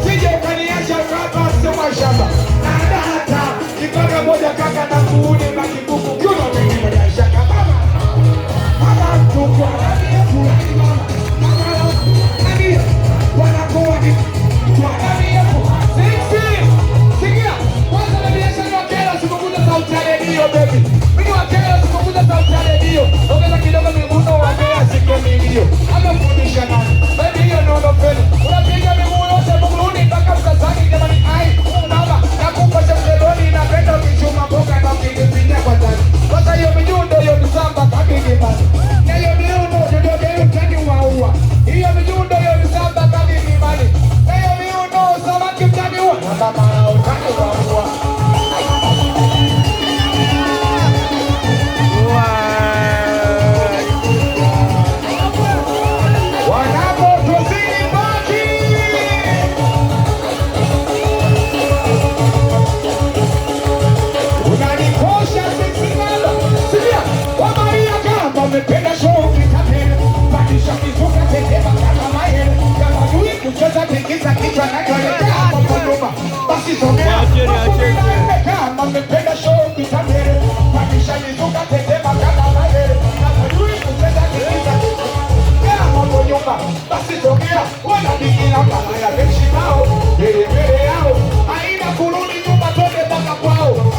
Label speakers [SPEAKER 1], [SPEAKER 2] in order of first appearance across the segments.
[SPEAKER 1] Sije ukaniacha kama sema shamba. Na hata kipaka moja kaka na kuuni na kikuku kuno mimi moja shaka baba. Baba tukwa mama. Nani wanakuwa ni tuangalie hapo. Sikia. Kwanza na biashara ya kera sikukuza sauti ya redio baby. Mimi wa kera sikukuza sauti ya redio. Ongeza kidogo miguno wa kera sikia milio. Ama fundisha nani? Baby hiyo ndio ndio. Unapiga miguu yote mguuni mpaka mtazani jamani ai. Baba nakupa chemseloni na penda kichuma mboga na kijipinya kwa ndani. Sasa hiyo mijundo hiyo misamba kabini basi. Na hiyo miundo ndio ndio mtani waua. Hiyo mijundo hiyo misamba kabini bali. Na hiyo miundo samaki mtani wa. Baba utani waua.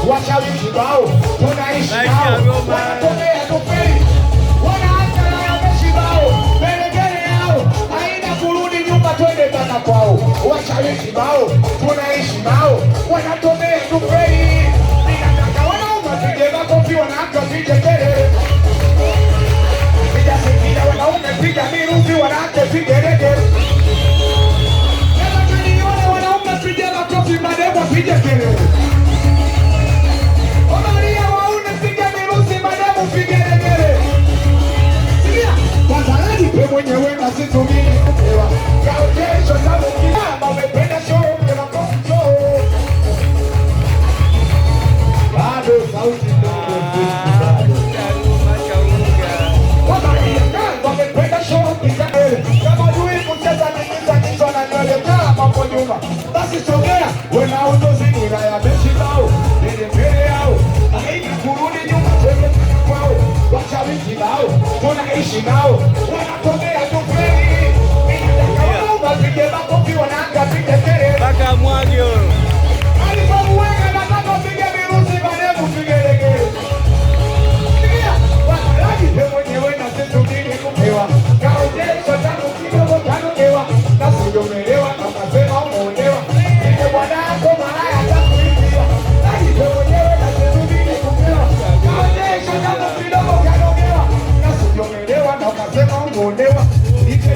[SPEAKER 1] Washawishi wao tunaishi nao wanatokea tupeli wanaacha na yameshi wao belegele yao haina kurudi nyuma twende bana kwao washawishi wao tunaishi nao wanatokea tupeli ninataka wanaume pige makofi wanawake pige kelele piga sikila wanaume piga miruzi wanawake pige reggae nataka nione wanaume pige makofi mademo pige kelele mwenyewe na situmini kupewa kaojesho sabu kama umependa show kama kofi bado sauti ndogo wamependa show kikabele kama jui kucheza nikiza kichwa na nywele kama mpo nyuma basi sogea wena utozi ila ya mechi bao nile mbele yao haini kurudi nyuma twende kwao washabiki bao tunaishi nao wanatokea tupeli wapige makofi wananga pige kelele
[SPEAKER 2] mpaka mwage
[SPEAKER 1] alipomuweka nataka pige virusi marefu pige legele sikia watalaji pe mwenyewe na sisi mjini kupewa kaojesho tano kidogo tano ewa na sijomelewa na kasema umeonewa ike bwanako malaya takuiziwa laji pe mwenyewe na sisi mjini kupewa kaojesho tano kidogo tano ewa na sijomelewa na kasema umeonewa ike